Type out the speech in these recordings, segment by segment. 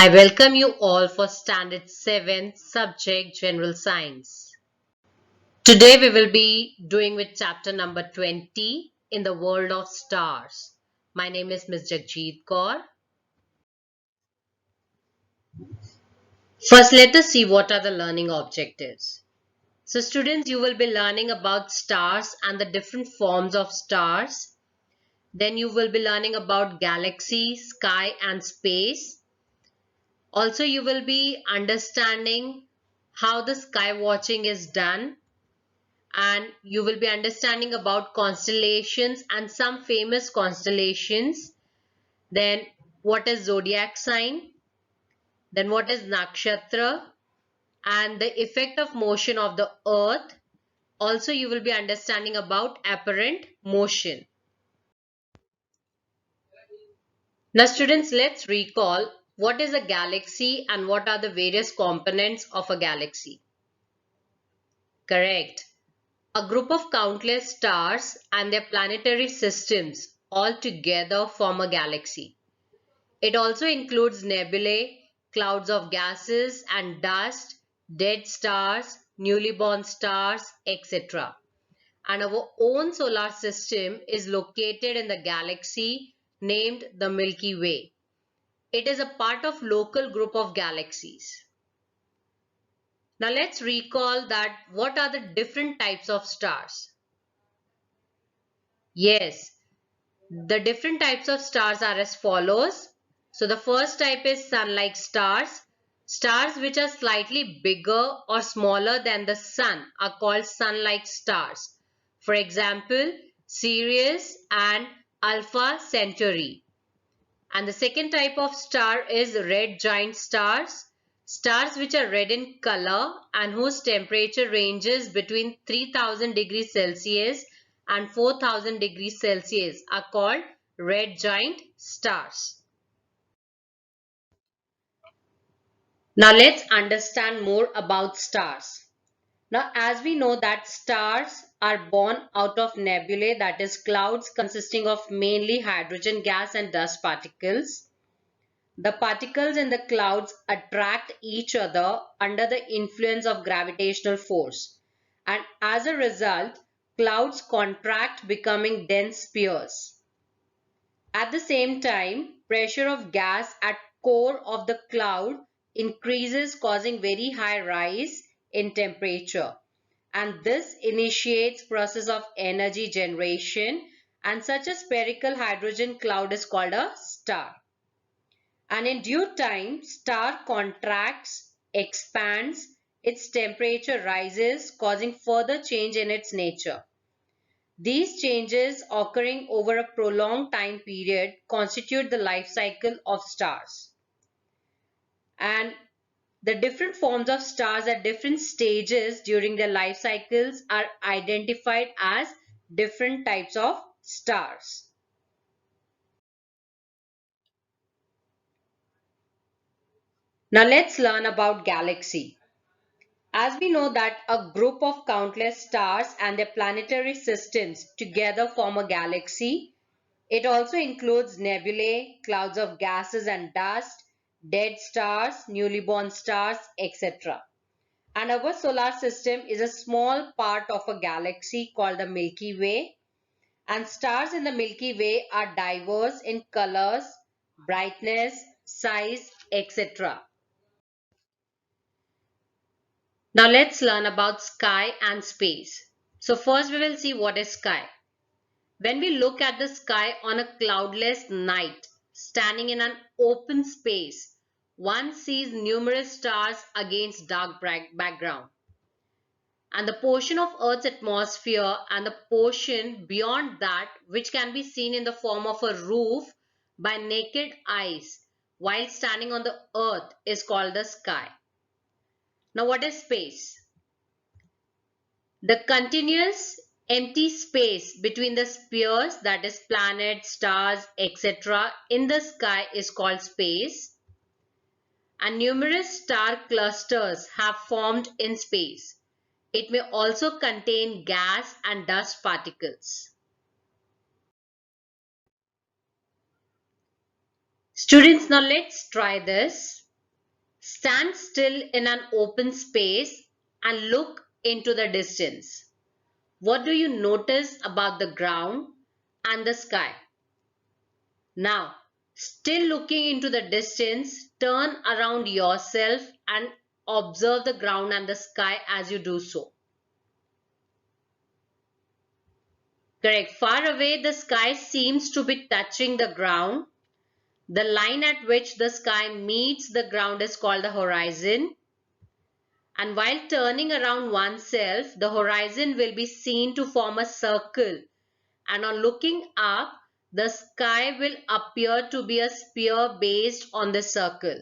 I welcome you all for Standard 7 subject General Science. Today we will be doing with chapter number 20 in the world of stars. My name is Ms. Jagjit Kaur. First, let us see what are the learning objectives. So students, you will be learning about stars and the different forms of stars. Then you will be learning about galaxy, sky and space. Also, you will be understanding how the sky watching is done, and you will be understanding about constellations and some famous constellations. Then what is zodiac sign, then what is nakshatra, and the effect of motion of the earth. Also, you will be understanding about apparent motion. Now students, let's recall what is a galaxy and what are the various components of a galaxy. Correct. A group of countless stars and their planetary systems all together form a galaxy. It also includes nebulae, clouds of gases and dust, dead stars, newly born stars, etc. And our own solar system is located in the galaxy named the Milky Way. It is a part of local group of galaxies. Now let's recall that what are the different types of stars. Yes, the different types of stars are as follows. So the first type is sun-like stars. Stars which are slightly bigger or smaller than the sun are called sun-like stars. For example, Sirius and Alpha Centauri. And the second type of star is red giant stars. Stars which are red in color and whose temperature ranges between 3000 degrees Celsius and 4000 degrees Celsius are called red giant stars. Now let's understand more about stars. Now as we know that stars are born out of nebulae, that is clouds consisting of mainly hydrogen gas and dust particles. The particles in the clouds attract each other under the influence of gravitational force, and as a result, clouds contract, becoming dense spheres. At the same time, pressure of gas at core of the cloud increases, causing very high rise in temperature, and this initiates process of energy generation, and such a spherical hydrogen cloud is called a star. And in due time, star contracts, expands, its temperature rises, causing further change in its nature. These changes occurring over a prolonged time period constitute the life cycle of stars. And the different forms of stars at different stages during their life cycles are identified as different types of stars. Now let's learn about galaxy. As we know that a group of countless stars and their planetary systems together form a galaxy. It also includes nebulae, clouds of gases and dust, dead stars, newly born stars, etc. And our solar system is a small part of a galaxy called the Milky Way. And stars in the Milky Way are diverse in colors, brightness, size, etc. Now let's learn about sky and space. So first we will see what is sky. When we look at the sky on a cloudless night, standing in an open space, one sees numerous stars against dark background. And the portion of Earth's atmosphere and the portion beyond that, which can be seen in the form of a roof by naked eyes while standing on the Earth, is called the sky. Now what is space? The continuous empty space between the spheres, that is planets, stars, etc. in the sky is called space. And numerous star clusters have formed in space. It may also contain gas and dust particles. Students, now let's try this. Stand still in an open space and look into the distance. What do you notice about the ground and the sky? Now, still looking into the distance, turn around yourself and observe the ground and the sky as you do so. Correct. Far away, the sky seems to be touching the ground. The line at which the sky meets the ground is called the horizon. And while turning around oneself, the horizon will be seen to form a circle. And on looking up, the sky will appear to be a sphere based on the circle.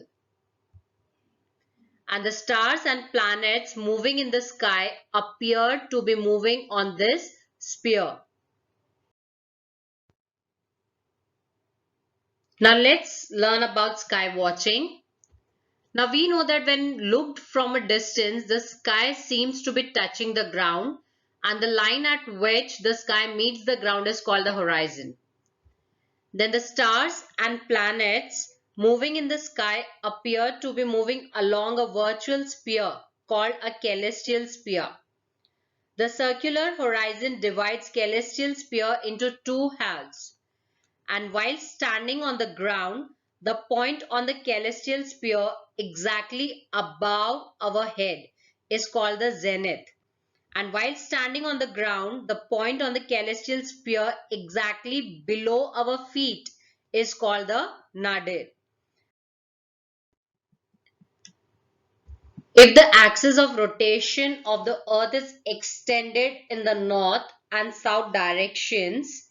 And the stars and planets moving in the sky appear to be moving on this sphere. Now let's learn about sky watching. Now we know that when looked from a distance, the sky seems to be touching the ground, and the line at which the sky meets the ground is called the horizon. Then the stars and planets moving in the sky appear to be moving along a virtual sphere called a celestial sphere. The circular horizon divides celestial sphere into two halves, and while standing on the ground, the point on the celestial sphere exactly above our head is called the zenith. And while standing on the ground, the point on the celestial sphere exactly below our feet is called the nadir. If the axis of rotation of the earth is extended in the north and south directions,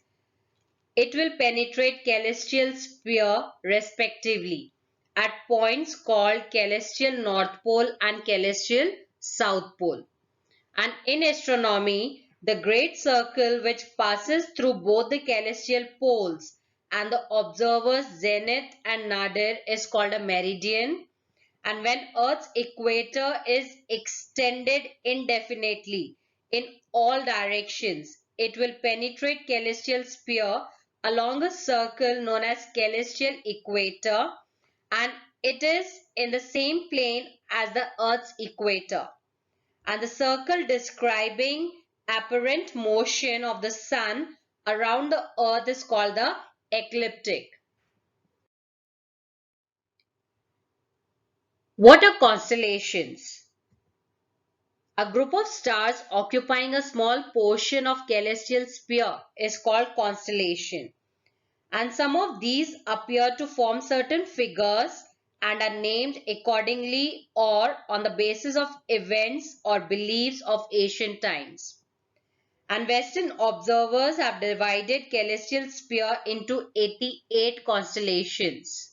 it will penetrate celestial sphere respectively at points called celestial north pole and celestial south pole. And in astronomy, the great circle which passes through both the celestial poles and the observer's zenith and nadir is called a meridian. And when Earth's equator is extended indefinitely in all directions, it will penetrate celestial sphere along a circle known as celestial equator, and it is in the same plane as the Earth's equator. And the circle describing apparent motion of the sun around the Earth is called the ecliptic. What are constellations? A group of stars occupying a small portion of celestial sphere is called constellation, and some of these appear to form certain figures and are named accordingly or on the basis of events or beliefs of ancient times. And Western observers have divided celestial sphere into 88 constellations.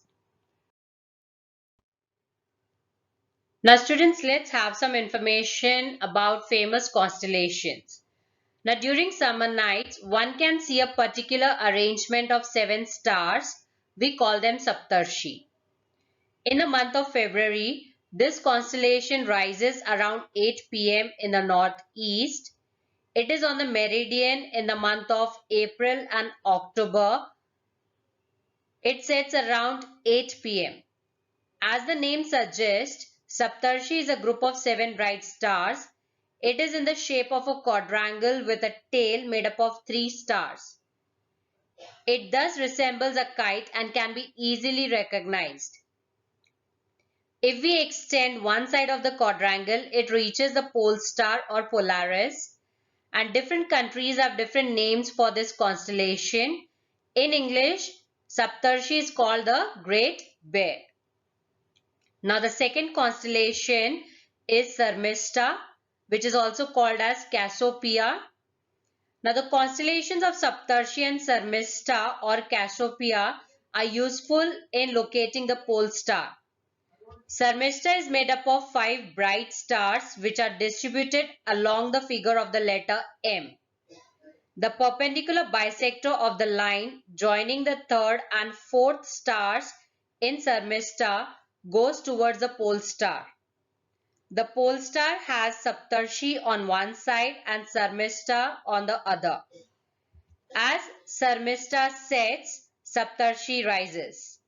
Now students, let's have some information about famous constellations. Now during summer nights, one can see a particular arrangement of 7 stars. We call them Saptarshi. In the month of February, this constellation rises around 8 p.m. in the northeast. It is on the meridian in the month of April and October. It sets around 8 p.m. As the name suggests, Saptarshi is a group of 7 bright stars. It is in the shape of a quadrangle with a tail made up of 3 stars. It thus resembles a kite and can be easily recognized. If we extend one side of the quadrangle, it reaches the pole star or Polaris, and different countries have different names for this constellation. In English, Saptarshi is called the Great Bear. Now the second constellation is Sarmista, which is also called as Cassiopeia. Now the constellations of Saptarshi and Sarmista or Cassiopeia are useful in locating the pole star. Sarmista is made up of 5 bright stars which are distributed along the figure of the letter M. The perpendicular bisector of the line joining the third and fourth stars in Sarmista goes towards the pole star. The pole star has Saptarshi on one side and Sarmista on the other. As Sarmista sets, Saptarshi rises.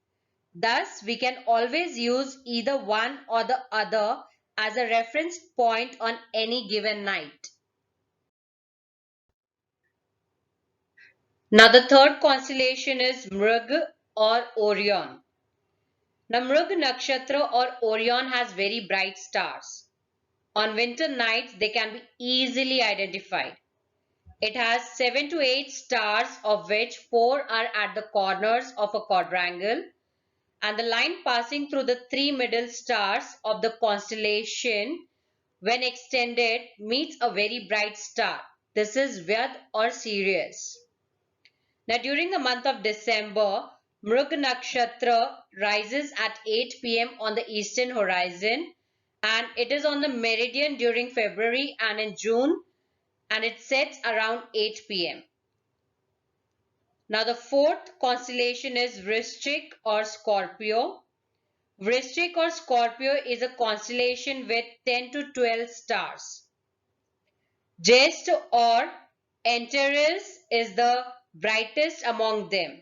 Thus, we can always use either one or the other as a reference point on any given night. Now, the third constellation is Mrug or Orion. Now, Mrug Nakshatra or Orion has very bright stars. On winter nights, they can be easily identified. It has 7 to 8 stars, of which 4 are at the corners of a quadrangle, and the line passing through the 3 middle stars of the constellation, when extended, meets a very bright star. This is Vyad or Sirius. Now, during the month of December, Mrug Nakshatra rises at 8 p.m. on the eastern horizon, and it is on the meridian during February and in June, and it sets around 8 p.m. Now, the fourth constellation is Vrishchik or Scorpio. Vrishchik or Scorpio is a constellation with 10 to 12 stars. Jest or Antares is the brightest among them.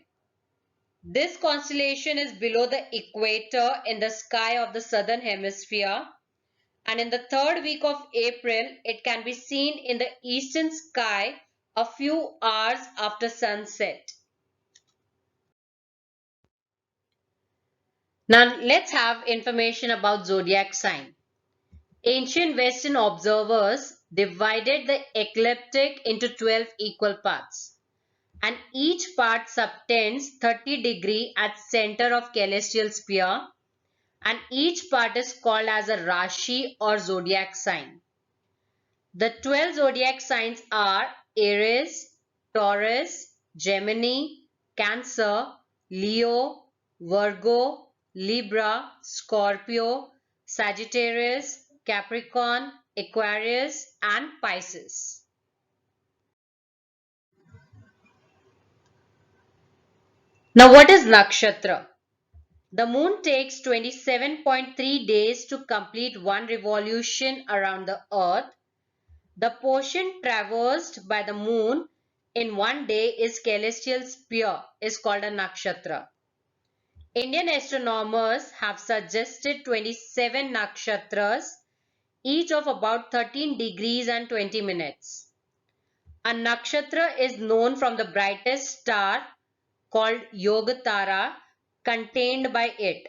This constellation is below the equator in the sky of the southern hemisphere, and in the third week of April, it can be seen in the eastern sky a few hours after sunset. Now, let's have information about zodiac sign. Ancient Western observers divided the ecliptic into 12 equal parts, and each part subtends 30 degrees at center of celestial sphere, and each part is called as a Rashi or zodiac sign. The 12 zodiac signs are Aries, Taurus, Gemini, Cancer, Leo, Virgo, Libra, Scorpio, Sagittarius, Capricorn, Aquarius, and Pisces. Now, what is nakshatra? The moon takes 27.3 days to complete one revolution around the earth. The portion traversed by the moon in one day is celestial sphere is called a nakshatra. Indian astronomers have suggested 27 nakshatras, each of about 13 degrees and 20 minutes. A nakshatra is known from the brightest star called Yogatara contained by it,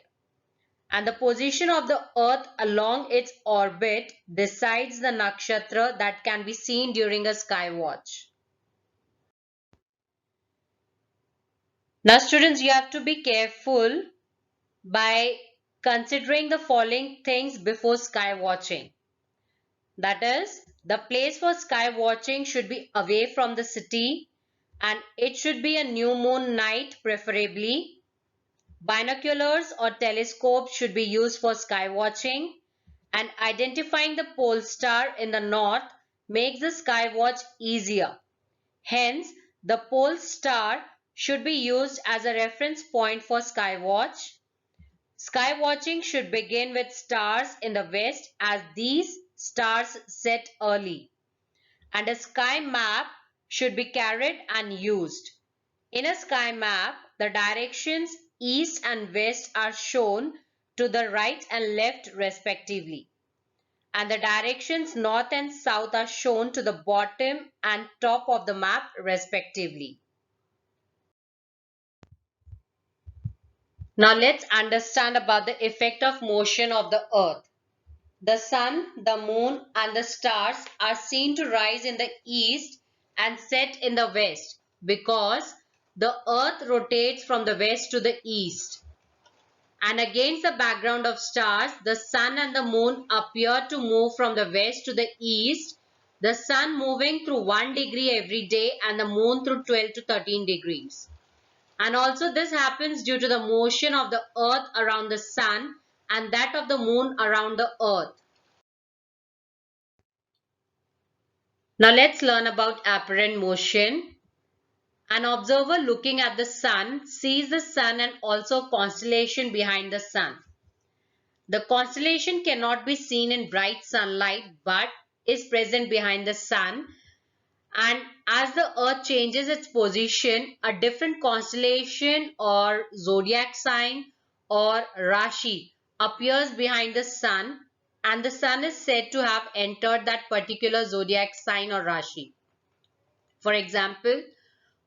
and the position of the earth along its orbit decides the nakshatra that can be seen during a sky watch. Now, students, you have to be careful by considering the following things before sky watching. That is, the place for sky watching should be away from the city, and it should be a new moon night preferably. Binoculars or telescopes should be used for sky watching, and identifying the pole star in the north makes the sky watch easier. Hence, the pole star should be used as a reference point for sky watch. Sky watching should begin with stars in the west as these stars set early, and a sky map should be carried and used. In a sky map, the directions east and west are shown to the right and left respectively, and the directions north and south are shown to the bottom and top of the map respectively. Now let's understand about the effect of motion of the earth. The sun, the moon and the stars are seen to rise in the east and set in the west because the earth rotates from the west to the east. And against the background of stars, the sun and the moon appear to move from the west to the east, the sun moving through 1 degree every day and the moon through 12 to 13 degrees. And also this happens due to the motion of the earth around the sun and that of the moon around the earth. Now let's learn about apparent motion. An observer looking at the sun sees the sun and also constellation behind the sun. The constellation cannot be seen in bright sunlight but is present behind the sun, and as the earth changes its position, a different constellation or zodiac sign or Rashi appears behind the sun, and the sun is said to have entered that particular zodiac sign or Rashi. For example,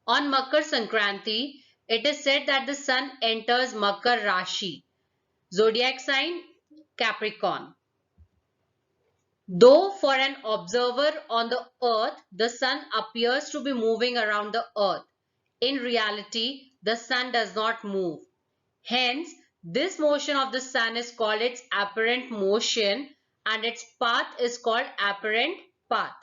on Makar Sankranti, it is said that the sun enters Makar Rashi, zodiac sign Capricorn. Though for an observer on the earth, the sun appears to be moving around the earth, in reality, the sun does not move. Hence, this motion of the sun is called its apparent motion and its path is called apparent path.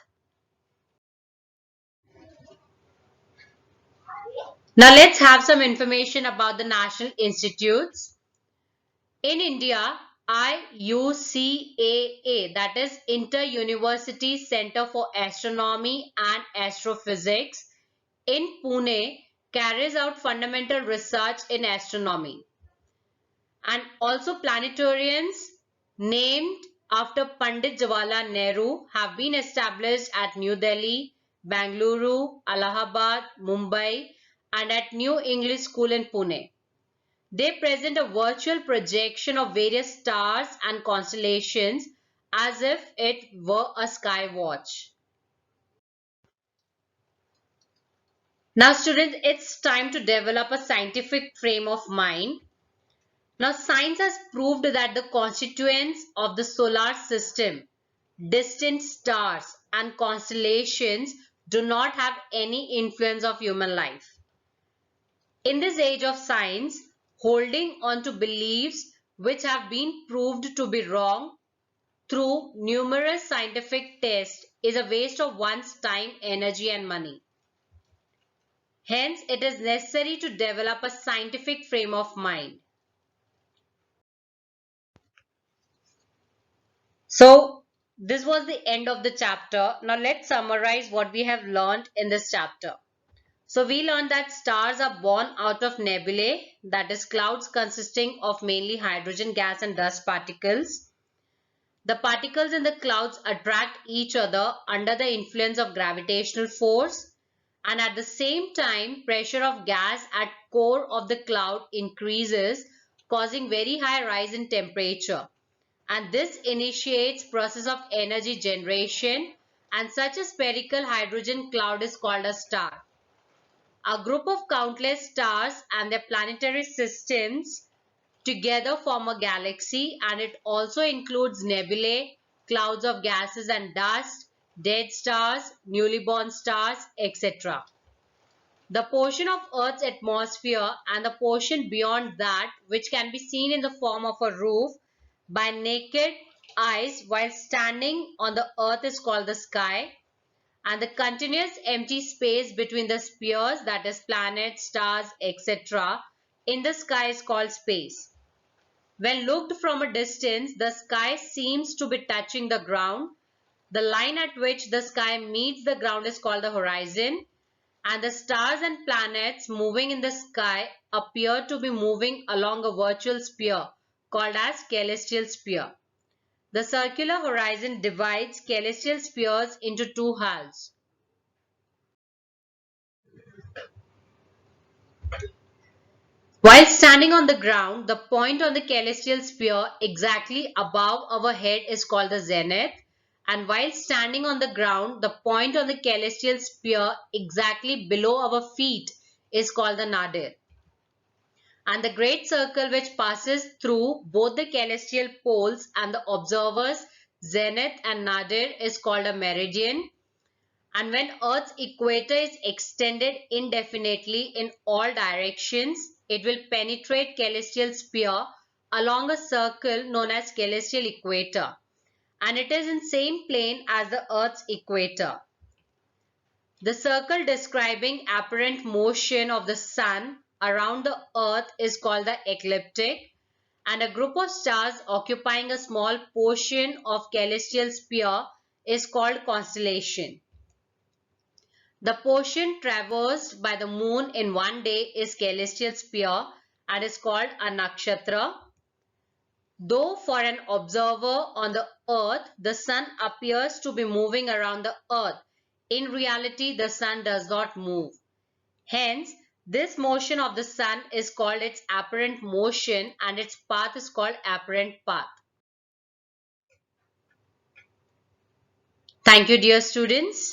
Now let's have some information about the national institutes. In India, IUCAA, that is Inter-University Center for Astronomy and Astrophysics in Pune, carries out fundamental research in astronomy. And also planetariums named after Pandit Jawaharlal Nehru have been established at New Delhi, Bangalore, Allahabad, Mumbai, and at New English School in Pune. They present a virtual projection of various stars and constellations as if it were a sky watch. Now students, it's time to develop a scientific frame of mind. Now science has proved that the constituents of the solar system, distant stars and constellations do not have any influence of human life. In this age of science, holding on to beliefs which have been proved to be wrong through numerous scientific tests is a waste of one's time, energy and money. Hence, it is necessary to develop a scientific frame of mind. So, this was the end of the chapter. Now, let's summarize what we have learned in this chapter. So, we learned that stars are born out of nebulae, that is clouds consisting of mainly hydrogen gas and dust particles. The particles in the clouds attract each other under the influence of gravitational force, and at the same time pressure of gas at core of the cloud increases, causing very high rise in temperature, and this initiates process of energy generation, and such a spherical hydrogen cloud is called a star. A group of countless stars and their planetary systems together form a galaxy, and it also includes nebulae, clouds of gases and dust, dead stars, newly born stars, etc. The portion of Earth's atmosphere and the portion beyond that, which can be seen in the form of a roof by naked eyes while standing on the Earth, is called the sky, and the continuous empty space between the spheres, that is planets, stars, etc., in the sky is called space. When looked from a distance, the sky seems to be touching the ground. The line at which the sky meets the ground is called the horizon, and the stars and planets moving in the sky appear to be moving along a virtual sphere called as celestial sphere. The circular horizon divides celestial spheres into two halves. While standing on the ground, the point on the celestial sphere exactly above our head is called the zenith, and while standing on the ground, the point on the celestial sphere exactly below our feet is called the nadir. And the great circle which passes through both the celestial poles and the observer's zenith and nadir is called a meridian. And when Earth's equator is extended indefinitely in all directions, it will penetrate celestial sphere along a circle known as celestial equator, and it is in same plane as the Earth's equator. The circle describing apparent motion of the sun around the Earth is called the ecliptic, and a group of stars occupying a small portion of celestial sphere is called constellation. The portion traversed by the moon in one day is celestial sphere and is called a nakshatra. Though for an observer on the earth, the sun appears to be moving around the earth, in reality the sun does not move. Hence, This motion of the sun is called its apparent motion and its path is called apparent path. Thank you, dear students.